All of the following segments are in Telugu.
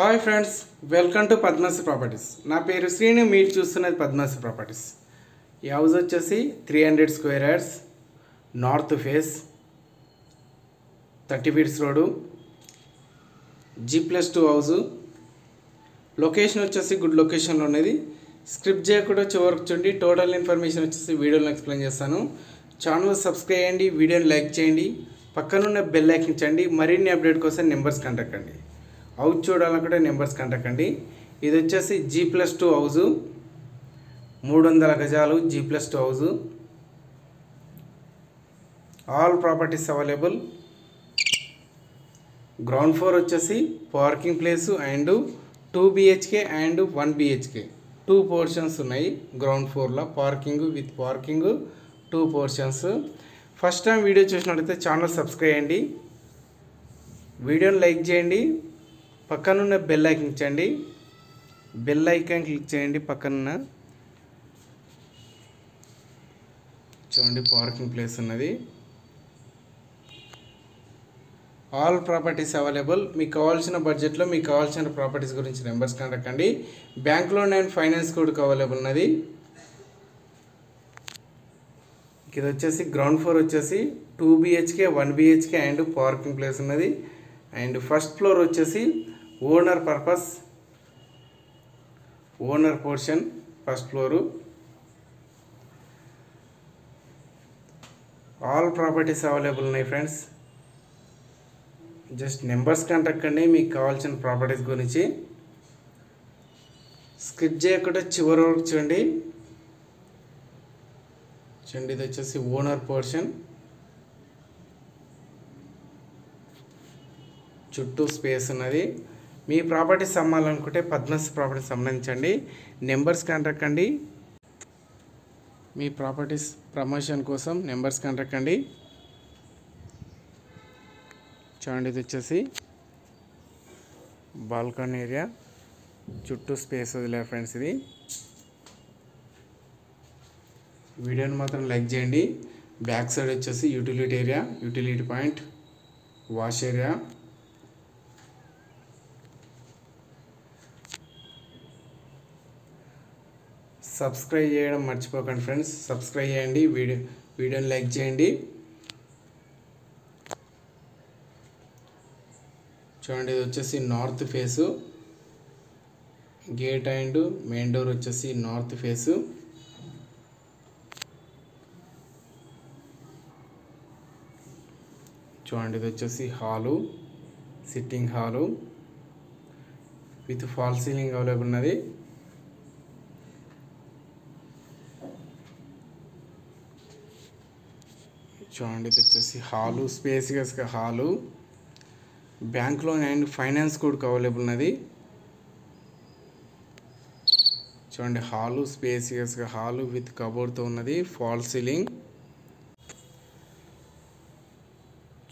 Hi friends, welcome to Padmashri properties. నా పేరు శ్రీను, మీరు చూస్తున్నది పద్మశ్రీ ప్రాపర్టీస్. ఈ హౌస్ వచ్చేసి 300 square yards, north face, 30 feets road, G+2 house. Location వచ్చేసి గుడ్ లొకేషన్లో ఉన్నది. స్క్రిప్ట్ చేయకుండా చివరికి చూడండి. టోటల్ ఇన్ఫర్మేషన్ వచ్చేసి వీడియోలో ఎక్స్ప్లెయిన్ చేస్తాను. ఛానల్ సబ్స్క్రైబ్ చేయండి, వీడియోని లైక్ చేయండి, పక్కనున్న బెల్ ఐకాన్ ఇచ్చండి. మరిన్ని అప్డేట్ కోసం నెంబర్స్ కాంటాక్ట్ కండి. హౌస్ చూడాలనుకుంటే నెంబర్స్ కాంటాక్ట్ కండి. ఇది వచ్చేసి G+2 హౌజు, 300 గజాలు G+2 house. All properties available. Ground floor వచ్చేసి parking place and 2 BHK and 1 BHK 2 portions ఉన్నాయి. గ్రౌండ్ ఫ్లోర్లో parking with parking 2 portions. First time video చూసినట్లయితే ఛానల్ సబ్స్క్రైబ్ చేయండి, వీడియోని లైక్ చేయండి, పక్కనున్న బెల్ ఐకాన్ ఇచ్చండి. బెల్ ఐకాన్ క్లిక్ చేయండి. పక్కనున్న చూడండి పార్కింగ్ ప్లేస్ ఉన్నది. All properties available. మీకు కావాల్సిన బడ్జెట్లో మీకు కావాల్సిన ప్రాపర్టీస్ గురించి నెంబర్స్ కాంటాక్ట్ కండి. బ్యాంక్ లోన్ అండ్ ఫైనాన్స్ కూడా అవైలబుల్ ఉన్నది. ఇది వచ్చేసి గ్రౌండ్ ఫ్లోర్ వచ్చేసి 2 BHK 1 BHK and parking place ఉన్నది. అండ్ ఫస్ట్ ఫ్లోర్ వచ్చేసి owner purpose, owner portion first floor. All properties available ఉన్నాయి ఫ్రెండ్స్. జస్ట్ నెంబర్స్ కాంటాక్ట్ కండి మీకు కావాల్సిన ప్రాపర్టీస్ గురించి. స్కిప్ చేయకుండా చివరి వరకు చూడండి. ఇది వచ్చేసి ఓనర్ పోర్షన్, చుట్టూ స్పేస్ ఉన్నది. మీ ప్రాపర్టీస్ అమ్మాలనుకుంటే పద్మశ్రీ ప్రాపర్టీస్ సంబంధించండి. నెంబర్స్ కాంటాక్ట్ కండి. మీ ప్రాపర్టీస్ ప్రమోషన్ కోసం నెంబర్స్ కాంటాక్ట్ కండి. చూడండి ఇది వచ్చేసి బాల్కనీ ఏరియా, చుట్టూ స్పేస్ వదిలేరు ఫ్రెండ్స్. ఇది వీడియోని మాత్రం లైక్ చేయండి. బ్యాక్ సైడ్ వచ్చేసి utility area, utility point, wash area. Subscribe చేయడం మర్చిపోకండి ఫ్రెండ్స్. సబ్స్క్రైబ్ చేయండి, వీడియోని లైక్ చేయండి. చూడండి ఇది వచ్చేసి north face. Gate and main door వచ్చేసి నార్త్ ఫేసు. చూడండి ఇది వచ్చేసి hall, sitting hall with fall ceiling available ఉన్నది. చూడండి ఇది వచ్చేసి హాలు, స్పేసియస్గా hall. Bank loan and finance కూడా అవైలబుల్ ఉన్నది. చూడండి హాలు, స్పేసియస్గా హాలు విత్ కబోర్డ్తో ఉన్నది. ఫాల్ సీలింగ్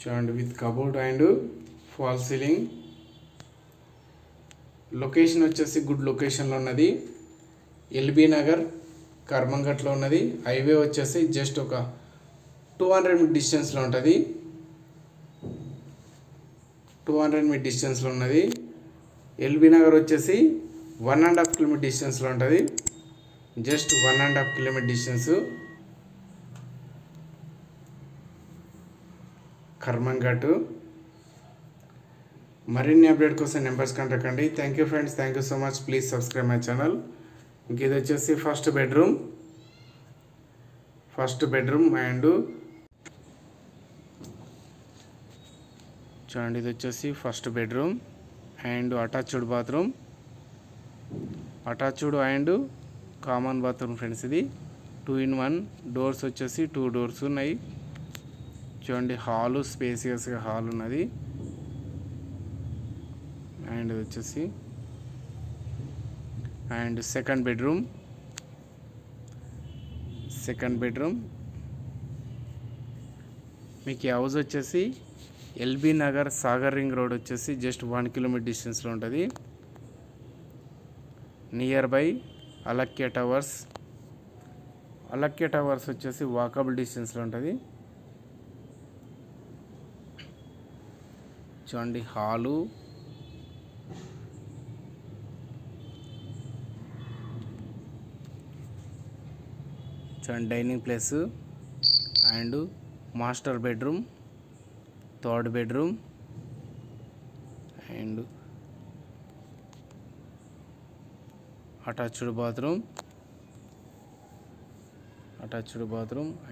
చూడండి with cupboard and fall ceiling. Location వచ్చేసి గుడ్ లొకేషన్లో ఉన్నది. LB నగర్ కర్మంగట్లో ఉన్నది. హైవే వచ్చేసి జస్ట్ ఒక 200 మీటర్ డిస్టెన్స్లో ఉంటుంది. 200 మీటర్ డిస్టెన్స్లో ఉన్నది. LB నగర్ వచ్చేసి 1.5 కిలోమీటర్ డిస్టెన్స్లో ఉంటుంది. Just 1.5 kilometre distance. కర్మంఘట్. మరిన్ని అప్డేట్ కోసం నెంబర్స్ కాంటాక్ట్ కండి. Thank you friends, thank you so much. Please subscribe my channel. ఇది వచ్చేసి ఫస్ట్ బెడ్రూమ్ అండ్ చూడండి ఇది వచ్చేసి first bedroom and attached bathroom, attached and common bathroom friends. ఇది 2-in-1. డోర్స్ వచ్చేసి 2 డోర్స్ ఉన్నాయి. చూడండి హాలు, స్పేసియస్గా హాల్ ఉన్నది. అండ్ ఇది వచ్చేసి అండ్ సెకండ్ బెడ్రూమ్. మీకు ఈ హౌస్ వచ్చేసి LB Nagar Sagar ring road వచ్చేసి జస్ట్ 1 కిలోమీటర్ డిస్టెన్స్లో ఉంటుంది. నియర్ బై అలక్య టవర్స్ వచ్చేసి వాకబుల్ డిస్టెన్స్లో ఉంటుంది. చూడండి హాలు, చూడండి dining place and master bedroom, third bedroom and attached bathroom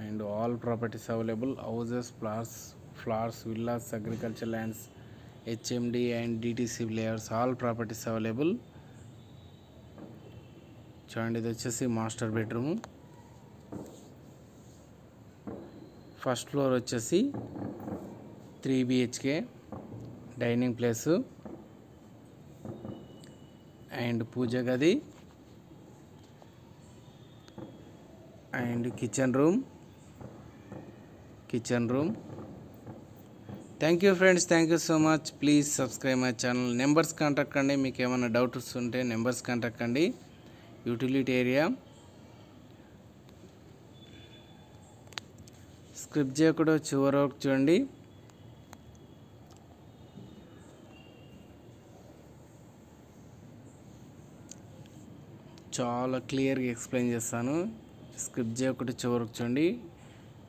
and all properties available, houses, flats, villas, agriculture lands, HMD and DTC layers, all properties available. చూడండి ఇది వచ్చేసి మాస్టర్ బెడ్రూమ్. ఫస్ట్ ఫ్లోర్ వచ్చేసి 3 BHK డైనింగ్ ప్లేసు అండ్ పూజ గది and kitchen room. Thank you friends, thank you so much. Please subscribe my channel. Numbers contact కండి, మీకు ఏమైనా డౌట్స్ ఉంటే నెంబర్స్ కాంటాక్ట్ కండి. యూటిలిటీ ఏరియా స్క్రిప్ట్ చేయకుండా చివరి వరకు చూడండి. చాలా క్లియర్గా ఎక్స్ప్లెయిన్ చేస్తాను. స్క్రిప్ట్ చేయకుండా చివరికి చూడండి.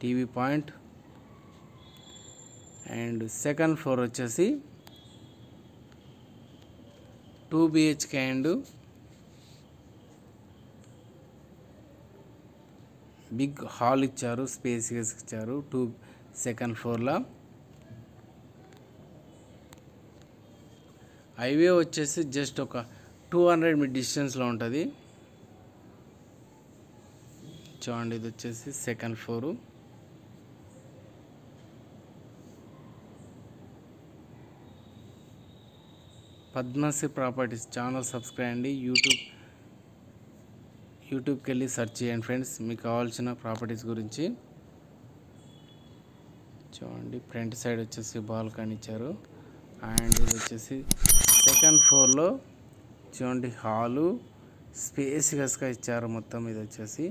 TV point and second floor వచ్చేసి 2 BHK అండ్ బిగ్ హాల్ ఇచ్చారు, స్పేసియస్ ఇచ్చారు సెకండ్ ఫ్లోర్లో. హైవే వచ్చేసి జస్ట్ ఒక 200 మీటర్ డిస్టెన్స్లో ఉంటుంది. చూడండి ఇది వచ్చేసి second floor. Padmashri properties channel subscribe అండి. యూట్యూబ్కి వెళ్ళి సెర్చ్ చేయండి ఫ్రెండ్స్, మీకు కావాల్సిన ప్రాపర్టీస్ గురించి. చూడండి ఫ్రంట్ సైడ్ వచ్చేసి బాల్కనీ ఇచ్చారు అండ్ ఇది వచ్చేసి సెకండ్ ఫ్లోర్లో చూడండి హాలు స్పేసియస్గా ఇచ్చారు మొత్తం. ఇది వచ్చేసి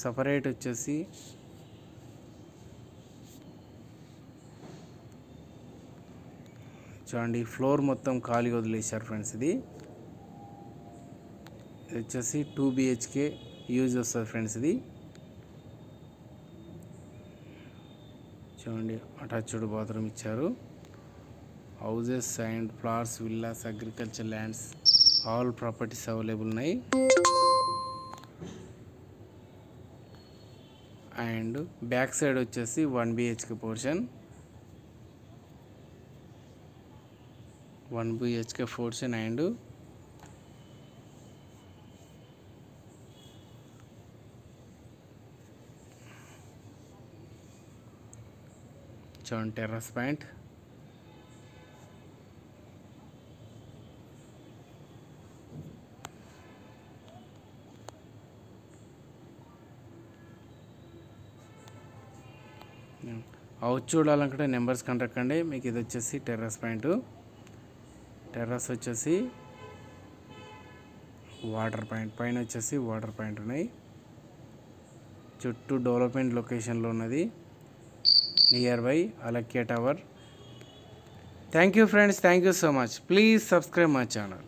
సపరేట్ వచ్చేసి చూడండి ఫ్లోర్ మొత్తం ఖాళీ వదిలేశారు ఫ్రెండ్స్. ఇది వచ్చేసి 2 BHK యూజ్ వస్తుంది ఫ్రెండ్స్. ఇది చూడండి అటాచ్డ్ బాత్రూమ్ ఇచ్చారు. Houses and flats, villas, agriculture lands, all properties available ఉన్నాయి. అండ్ బ్యాక్ సైడ్ వచ్చేసి 1 BHK portion, 1 BHK portion and చూడండి టెర్రస్ పాయింట్. హౌస్ చూడాలనుకుంటే నెంబర్స్ కాంటాక్ట్ అండి. మీకు ఇది వచ్చేసి టెర్రస్ పాయింట్. టెర్రస్ వచ్చేసి వాటర్ పాయింట్, పైన వచ్చేసి వాటర్ పాయింట్ ఉన్నాయి. చుట్టూ డెవలప్మెంట్ లొకేషన్లో ఉన్నది, near by అలక్య tower. Thank you friends, thank you so much. Please subscribe my channel.